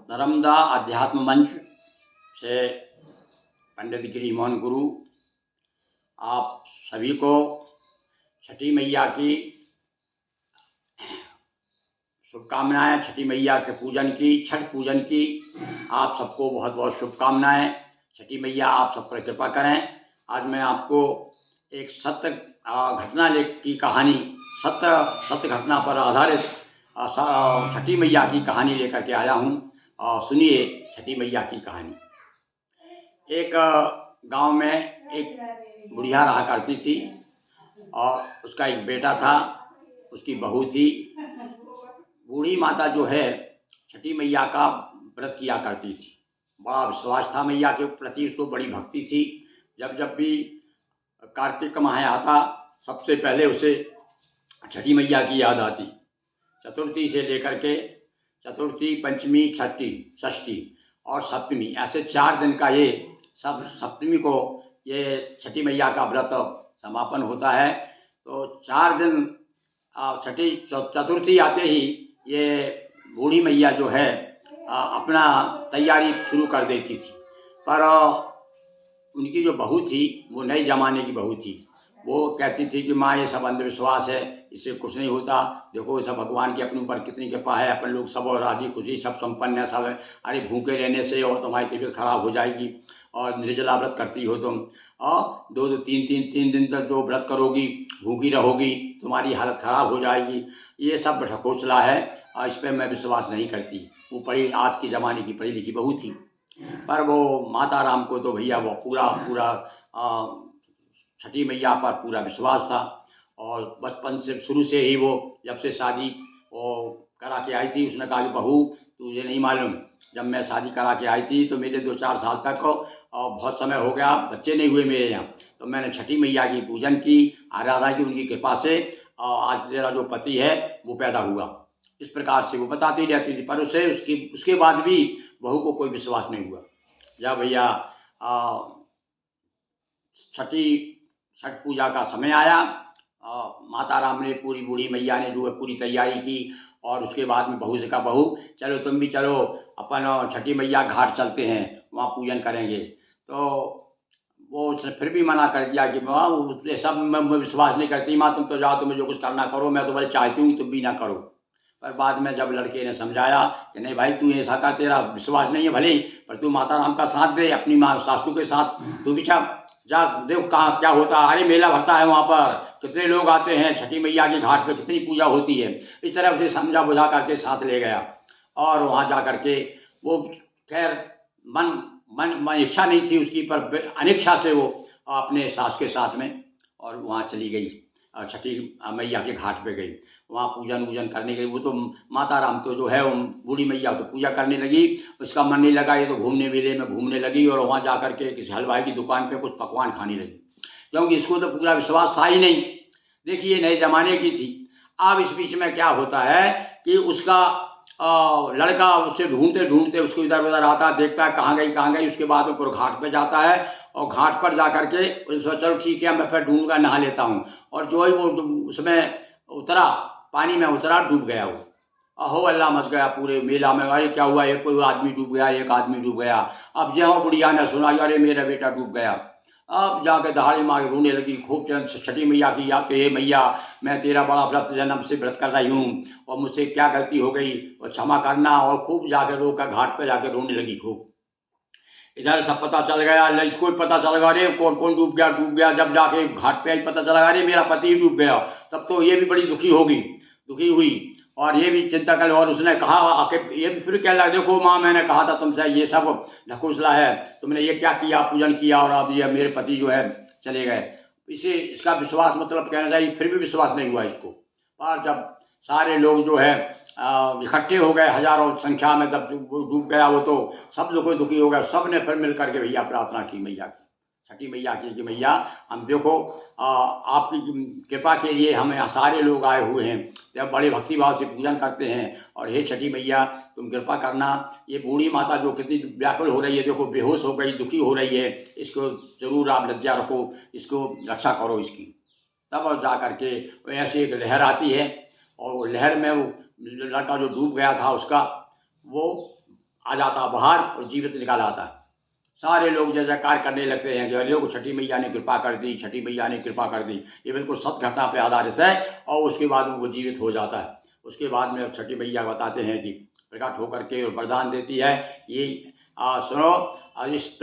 नर्मदा अध्यात्म मंच से पंडित गिरी मोहन गुरु आप सभी को छठी मैया की शुभकामनाएं। छठी मैया के पूजन की, छठ पूजन की आप सबको बहुत बहुत शुभकामनाएं। छठी मैया आप सब पर कृपा करें। आज मैं आपको एक सत्य घटना की कहानी, सत्य घटना पर आधारित छठी मैया की कहानी लेकर के आया हूँ। सुनिए छठी मैया की कहानी। एक गांव में एक बुढ़िया रहा करती थी और उसका एक बेटा था, उसकी बहू थी। बूढ़ी माता जो है छठी मैया का व्रत किया करती थी। बड़ा विश्वास था मैया के प्रति, उसको बड़ी भक्ति थी। जब जब भी कार्तिक माह आता सबसे पहले उसे छठी मैया की याद आती। चतुर्थी से लेकर के चतुर्थी, पंचमी, छठी, षष्ठी और सप्तमी, ऐसे 4 दिन का ये सब सप्तमी को ये छठी मैया का व्रत समापन होता है। तो 4 दिन छठी चतुर्थी आते ही ये बूढ़ी मैया जो है अपना तैयारी शुरू कर देती थी। पर उनकी जो बहू थी वो नए ज़माने की बहू थी। वो कहती थी कि माँ ये सब अंधविश्वास है, इससे कुछ नहीं होता। देखो सब भगवान की अपने ऊपर कितनी कृपा है, अपन लोग सब और राजी खुशी सब संपन्न है सब है। अरे भूखे रहने से और तुम्हारी तबीयत खराब हो जाएगी और निर्जला व्रत करती हो तुम, और 2-2, 3 दिन तक जो व्रत करोगी भूखी रहोगी, तुम्हारी हालत खराब हो जाएगी। ये सब ढकोसला है और इस पर मैं विश्वास नहीं करती। वो पढ़ी, आज के ज़माने की पढ़ी लिखी बहू थी। पर वो माता राम को तो भैया वो पूरा छठी मैया पर पूरा विश्वास था। और बचपन से शुरू से ही वो जब से शादी वो करा के आई थी, उसने कहा कि बहू तुझे नहीं मालूम, जब मैं शादी करा के आई थी तो मेरे 2-4 साल तक और बहुत समय हो गया बच्चे नहीं हुए मेरे यहाँ, तो मैंने छठी मैया की पूजन की, आराधना की, उनकी कृपा से आज तेरा जो पति है वो पैदा हुआ। इस प्रकार से वो बताती रहती थी। पर उसे उसके बाद भी बहू को कोई विश्वास नहीं हुआ। जब भैया छठ पूजा का समय आया, माता राम ने पूरी बूढ़ी मैया ने जो है पूरी तैयारी की और उसके बाद में बहू से कहा, बहू चलो तुम भी चलो, अपन छठी मैया घाट चलते हैं, वहाँ पूजन करेंगे। तो वो उसने फिर भी मना कर दिया कि माँ ये सब मैं विश्वास नहीं करती, माँ तुम तो जाओ, तुम्हें जो कुछ करना करो, मैं तो बड़े चाहती हूँ तुम भी ना करो। पर बाद में जब लड़के ने समझाया कि नहीं भाई तू ऐसा कर, तेरा विश्वास नहीं है भले ही, पर तू माता राम का साथ दे, अपनी माँ सासू के साथ तू भी जा देख कहाँ क्या होता है। अरे मेला भरता है वहाँ पर, कितने लोग आते हैं, छठी मैया के घाट पे कितनी पूजा होती है। इस तरह उसे समझा बुझा करके साथ ले गया और वहाँ जा करके वो खैर मन इच्छा नहीं थी उसकी, पर अनिच्छा से वो अपने सास के साथ में और वहाँ चली गई, छठी मैया के घाट पे गई। वहाँ पूजन वूजन करने के लिए वो तो माता राम तो जो है बूढ़ी मैया तो पूजा करने लगी, उसका मन नहीं लगा, ये तो घूमने मेले में घूमने लगी और वहाँ जा कर के किसी हलवाई की दुकान पे कुछ पकवान खाने लगी, क्योंकि इसको तो पूरा विश्वास था ही नहीं। देखिए नए ज़माने की थी। अब इस बीच में क्या होता है कि उसका लड़का उससे ढूंढते ढूंढते उसको इधर उधर आता, देखता है कहाँ गई। उसके बाद वो घाट पे जाता है और घाट पर जा करके उसने चलो ठीक है मैं फिर ढूंढूंगा, नहा लेता हूँ। और जो ही वो उसमें उतरा, पानी में उतरा, डूब गया वो। अहो अल्लाह मच गया पूरे मेला में, अरे क्या हुआ, एक कोई आदमी डूब गया, एक आदमी डूब गया। अब जो बुढ़िया ने सुना, अरे मेरा बेटा डूब गया। अब जाके दहाड़े मार रोने लगी खूब। छठी मैया की याद, हे मैया मैं तेरा बड़ा व्रत जन्म से व्रत कर रही हूँ और मुझसे क्या गलती हो गई और क्षमा करना। और खूब जाके रो कर घाट पे जाके रोने लगी खूब। इधर सब पता चल गया, इसको भी पता चल गया, अरे कौन कौन डूब गया। जब जाके घाट पे आई पता चला, अरे मेरा पति ही डूब गया। तब तो ये भी बड़ी दुखी हुई और ये भी चिंता कर। और उसने कहा आके, ये भी फिर कह लगा, देखो माँ मैंने कहा था तुमसे ये सब ढकोसला है, तुमने ये क्या किया, पूजन किया और अब ये मेरे पति जो है चले गए। इसका विश्वास मतलब कहना चाहिए फिर भी विश्वास नहीं हुआ इसको। और जब सारे लोग जो है इकट्ठे हो गए हजारों संख्या में, तब वो डूब गया वो, तो सब लोग दुखी हो गए। सब ने फिर मिल करके भैया प्रार्थना की मैया की, छठी मैया की कि मैया हम देखो आपकी कृपा के लिए हम यहाँ सारे लोग आए हुए हैं, जब बड़े भक्तिभाव से पूजन करते हैं, और हे छठी मैया तुम कृपा करना, ये बूढ़ी माता जो कितनी व्याकुल हो रही है, देखो बेहोश हो गई, दुखी हो रही है, इसको ज़रूर आप लज्जा रखो, इसको रक्षा करो इसकी। तब जा करके ऐसे एक लहर आती है और वो लहर में वो लड़का जो डूब गया था उसका वो आ जाता बाहर और जीवित निकाल आता। सारे लोग जय जयकार करने लगते हैं कि अरे को छठी मैया ने कृपा कर दी, छठी मैया ने कृपा कर दी। ये बिल्कुल सत्य घटना पे आधारित है और उसके बाद में वो जीवित हो जाता है। उसके बाद में छठी मैया बताते हैं कि प्रकट होकर के और वरदान देती है, ये सुनो, इस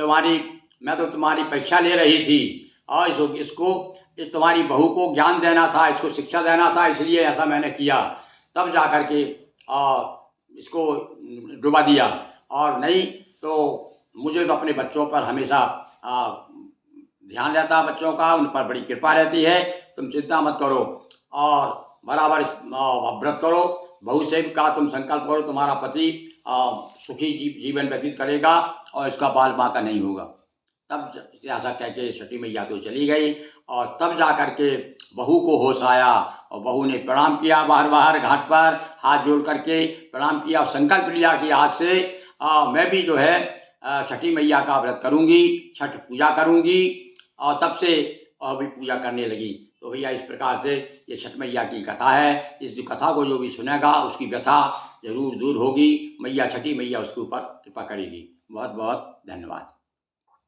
मैं तो तुम्हारी परीक्षा ले रही थी और इसको इस तुम्हारी बहू को ज्ञान देना था, इसको शिक्षा देना था, इसलिए ऐसा मैंने किया। तब जा कर के इसको डुबा दिया, और नहीं तो मुझे तो अपने बच्चों पर हमेशा ध्यान रहता है, बच्चों का उन पर बड़ी कृपा रहती है। तुम चिंता मत करो और बराबर व्रत करो, बहू से का तुम संकल्प करो, तुम्हारा पति सुखी जीवन व्यतीत करेगा और इसका बाल बाका नहीं होगा। तब ऐसा कह के छठी मैया तो चली गई और तब जा कर के बहू को होश आया और बहू ने प्रणाम किया, बाहर घाट पर हाथ जोड़ करके प्रणाम किया और संकल्प लिया कि आज से मैं भी जो है छठी मैया का व्रत करूँगी, छठ पूजा करूँगी। और तब से भी पूजा करने लगी। तो भैया इस प्रकार से ये छठ मैया की कथा है। इस कथा को जो भी सुनेगा उसकी व्यथा जरूर दूर होगी, मैया छठी मैया उसके ऊपर कृपा करेगी। बहुत बहुत धन्यवाद।